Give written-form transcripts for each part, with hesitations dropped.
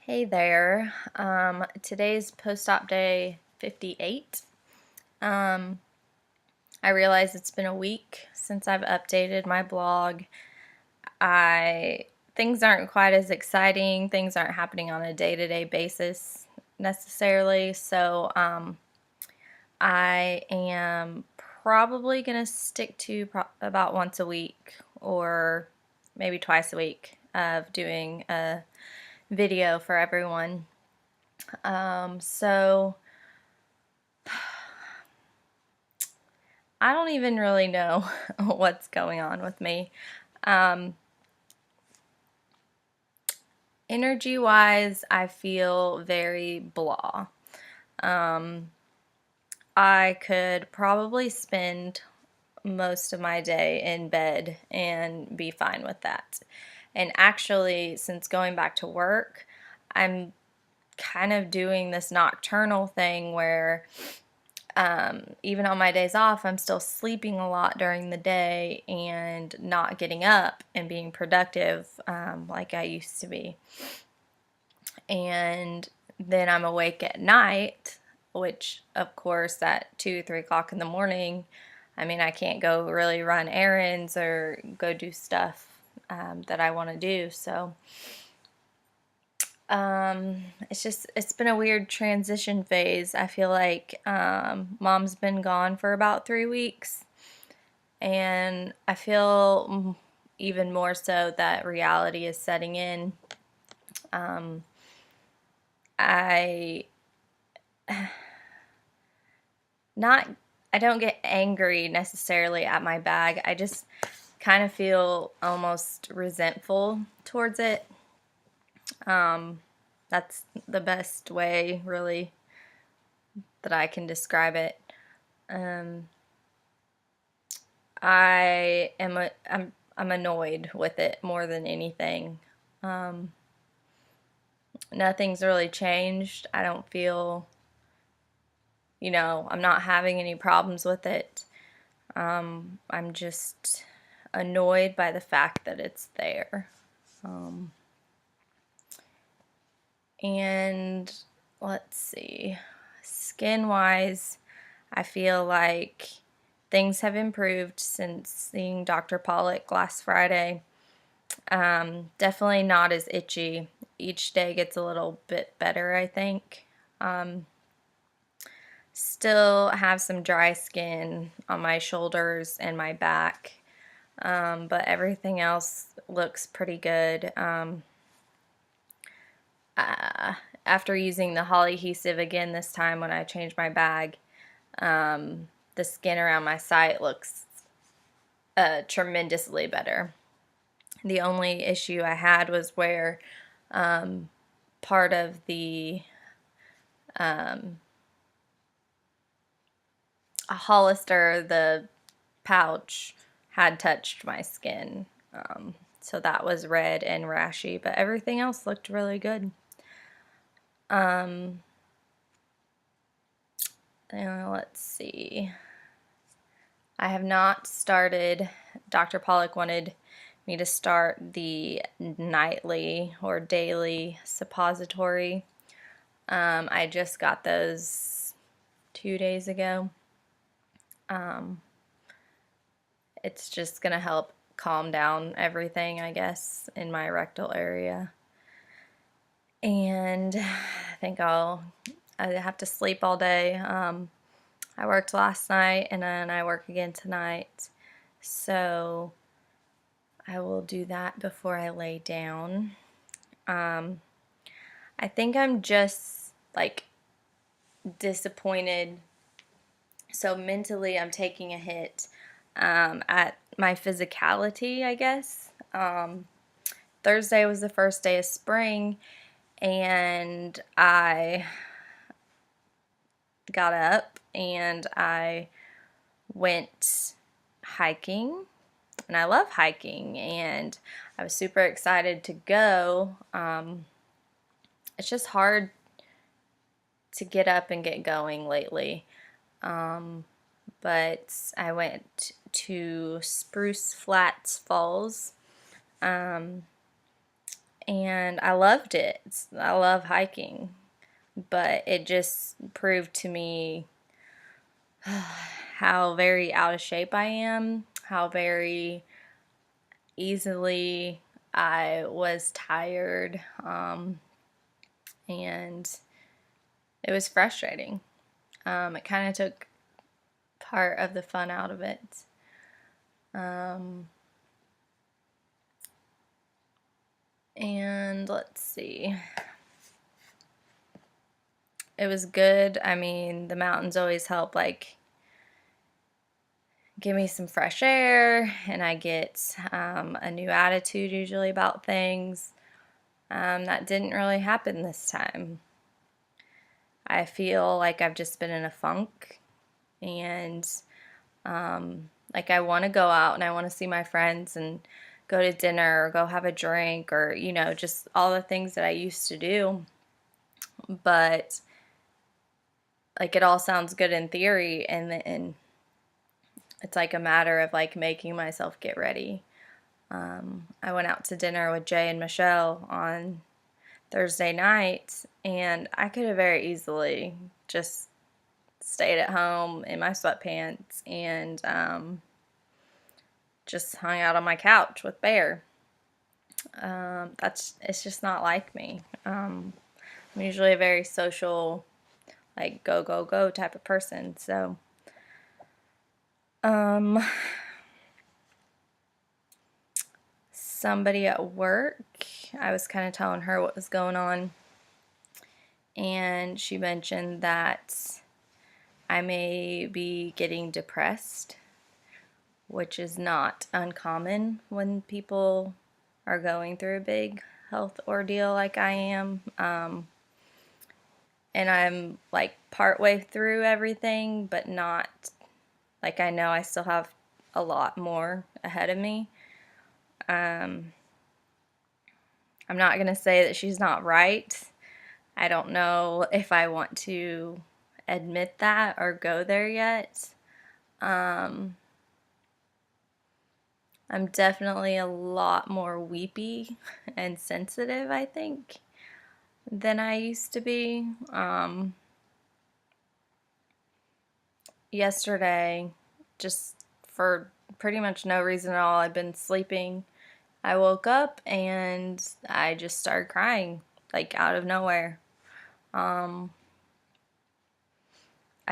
Hey there. Today's post-op day 58. Um, I realize it's been a week since I've updated my blog. I Things aren't quite as exciting. Things aren't happening on a day-to-day basis necessarily. So I am probably gonna stick to about once a week or maybe twice a week of doing a video for everyone. So I don't even really know what's going on with me. Um, Energy wise, I feel very blah. Um, I could probably spend most of my day in bed and be fine with that. And actually, since going back to work, I'm kind of doing this nocturnal thing where even on my days off, I'm still sleeping a lot during the day and not getting up and being productive like I used to be. And then I'm awake at night, which, of course, at 2, 3 o'clock in the morning, I mean, I can't go really run errands or go do stuff that I want to do. It's been a weird transition phase. I feel like mom's been gone for about 3 weeks, and I feel even more so that reality is setting in. Um, I not I don't get angry necessarily at my bag. I just kind of feel almost resentful towards it. Um, that's the best way, really, that I can describe it. Um, I'm annoyed with it more than anything. Um, Nothing's really changed. I don't feel, I'm not having any problems with it. I'm just annoyed by the fact that it's there. Um, and let's see, skin wise, I feel like things have improved since seeing Dr. Pollock last Friday. Definitely not as itchy. Each day gets a little bit better, I think. Still have some dry skin on my shoulders and my back, but everything else looks pretty good. Uh, After using the Polyadhesive again this time when I changed my bag, the skin around my site looks tremendously better. The only issue I had was where part of the Hollister, the pouch, had touched my skin. So that was red and rashy, but everything else looked really good. Let's see. I have not started. Dr. Pollock wanted me to start the nightly or daily suppository. I just got those 2 days ago. It's just going to help calm down everything, I guess, in my rectal area. And I have to sleep all day. I worked last night and then I work again tonight. So I will do that before I lay down. I think I'm just like disappointed. So mentally, I'm taking a hit at my physicality, I guess. Thursday was the first day of spring, and I got up and I went hiking. And I love hiking, and I was super excited to go. It's just hard to get up and get going lately. But I went to Spruce Flats Falls, and I loved it. I love hiking, but it just proved to me how very out of shape I am, how very easily I was tired, and it was frustrating. It kind of took part of the fun out of it. And let's see. It was good. I mean, the mountains always help, like, give me some fresh air, and I get a new attitude usually about things. That didn't really happen this time. I feel like I've just been in a funk, and like I want to go out and I want to see my friends and go to dinner or go have a drink or, just all the things that I used to do. But like it all sounds good in theory, and it's like a matter of like making myself get ready. I went out to dinner with Jay and Michelle on Thursday night, and I could have very easily just stayed at home in my sweatpants and just hung out on my couch with Bear. It's just not like me. I'm usually a very social, like go go go type of person. So, somebody at work, I was kind of telling her what was going on, and she mentioned that I may be getting depressed, which is not uncommon when people are going through a big health ordeal like I am. And I'm like partway through everything, but not like I know I still have a lot more ahead of me. I'm not going to say that she's not right. I don't know if I want to admit that or go there yet. I'm definitely a lot more weepy and sensitive, I think, than I used to be. Yesterday, just for pretty much no reason at all, I'd been sleeping. I woke up and I just started crying, like out of nowhere. I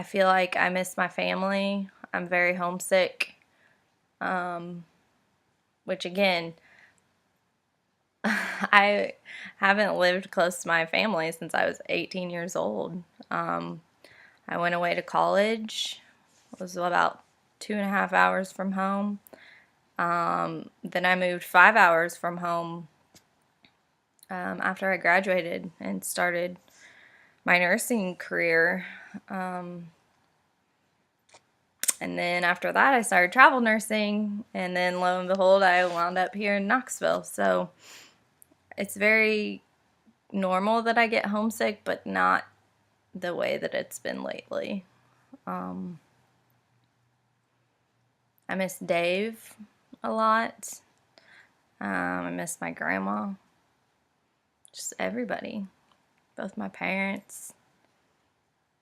feel like I miss my family. I'm very homesick. Which again, I haven't lived close to my family since I was 18 years old. I went away to college. It was about 2.5 hours from home. Then I moved 5 hours from home after I graduated and started my nursing career. And then after that, I started travel nursing, and then lo and behold, I wound up here in Knoxville. So it's very normal that I get homesick, but not the way that it's been lately. I miss Dave a lot. I miss my grandma. Just everybody. Both my parents,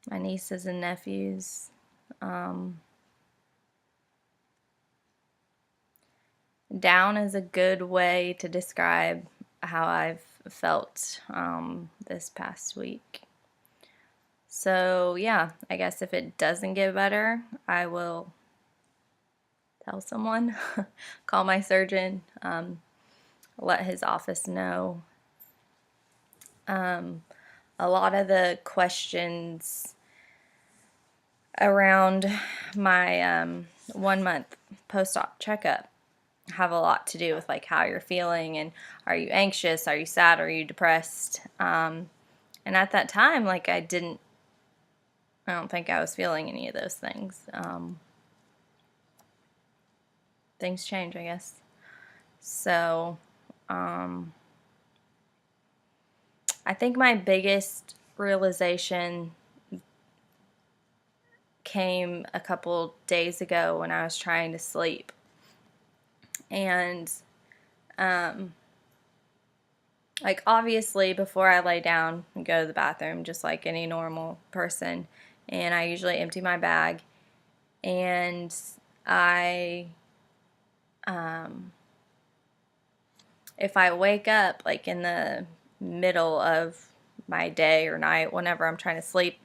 my nieces and nephews. Down is a good way to describe how I've felt this past week. So, yeah, I guess if it doesn't get better, I will tell someone, call my surgeon, let his office know. A lot of the questions around my 1 month post-op checkup have a lot to do with like how you're feeling and are you anxious, are you sad, are you depressed? And at that time, like I don't think I was feeling any of those things. Things change, I guess. So, I think my biggest realization came a couple days ago when I was trying to sleep. And like, obviously, before I lay down and go to the bathroom, just like any normal person, and I usually empty my bag, and I, um, if I wake up, like, in the middle of my day or night, whenever I'm trying to sleep,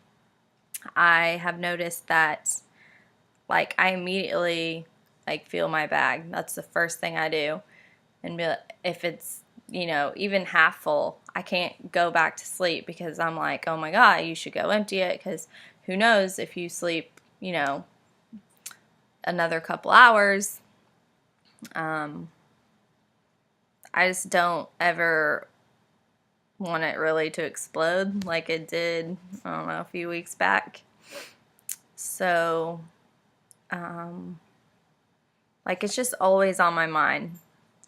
I have noticed that, like, I immediately, like, feel my bag. That's the first thing I do. And if it's, even half full, I can't go back to sleep because I'm like, oh my God, you should go empty it, because who knows if you sleep, another couple hours. Um, I just don't ever want it really to explode like it did, I don't know, a few weeks back. So, like, it's just always on my mind,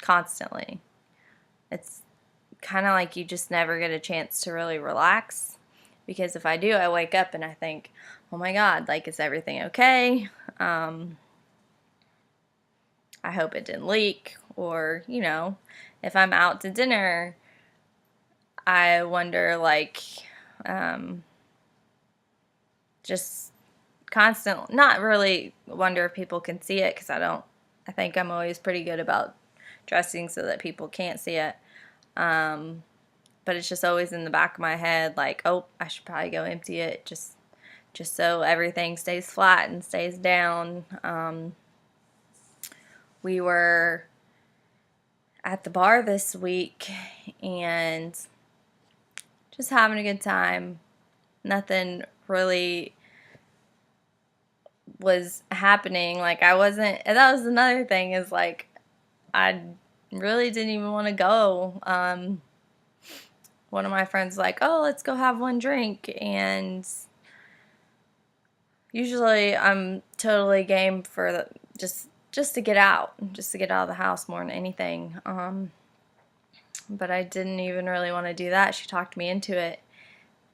constantly. It's kind of like you just never get a chance to really relax, because if I do, I wake up and I think, oh my God, like, is everything okay? I hope it didn't leak. Or, if I'm out to dinner, I wonder, like, just constant, not really wonder if people can see it, because I think I'm always pretty good about dressing so that people can't see it. But it's just always in the back of my head, like, oh, I should probably go empty it, just so everything stays flat and stays down. We were at the bar this week and just having a good time. Nothing really was happening. Like, I wasn't, and that was another thing, is like, I really didn't even want to go. One of my friends was like, oh, let's go have one drink, and usually I'm totally game for just to get out, of the house more than anything. But I didn't even really want to do that. She talked me into it,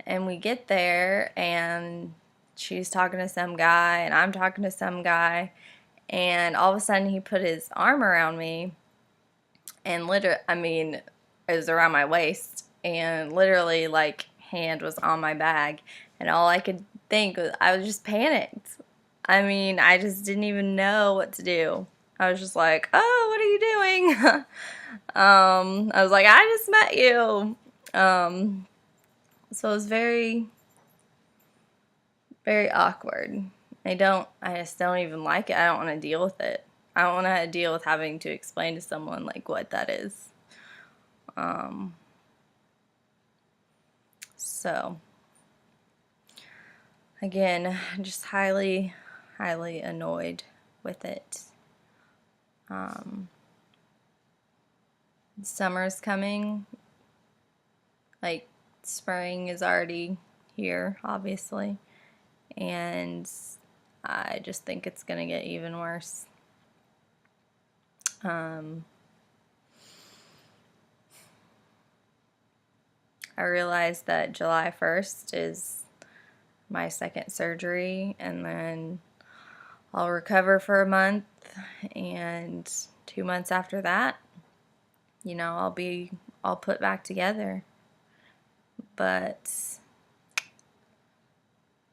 and we get there, and she's talking to some guy, and I'm talking to some guy, and all of a sudden he put his arm around me, and I mean, it was around my waist, and literally, like, hand was on my bag, and all I could think was, I was just panicked. I mean, I just didn't even know what to do. I was just like, oh, what are you doing? I was like, I just met you. So it was very, very awkward. I just don't even like it. I don't want to deal with it. I don't want to deal with having to explain to someone, like, what that is. So, again, just highly, highly annoyed with it. Summer's coming. Like, spring is already here, obviously. And I just think it's going to get even worse. I realized that July 1st is my second surgery, and then I'll recover for a month, and 2 months after that, I'll be all put back together. But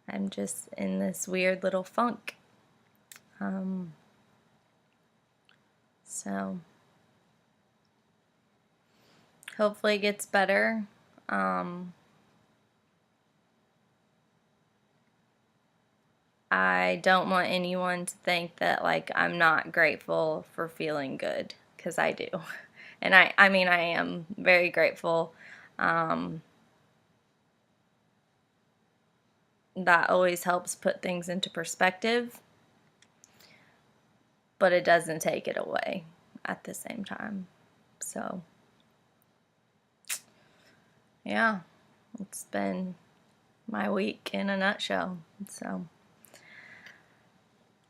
I'm just in this weird little funk. So hopefully it gets better. I don't want anyone to think that, like, I'm not grateful for feeling good, because I do. And I mean, I am very grateful. That always helps put things into perspective, but it doesn't take it away at the same time. So, yeah, it's been my week in a nutshell. So,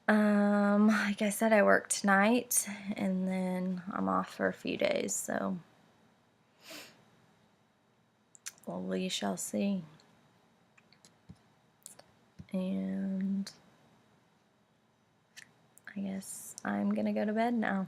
like I said, I work tonight, and then I'm off for a few days, so, well, we shall see. And I guess I'm gonna go to bed now.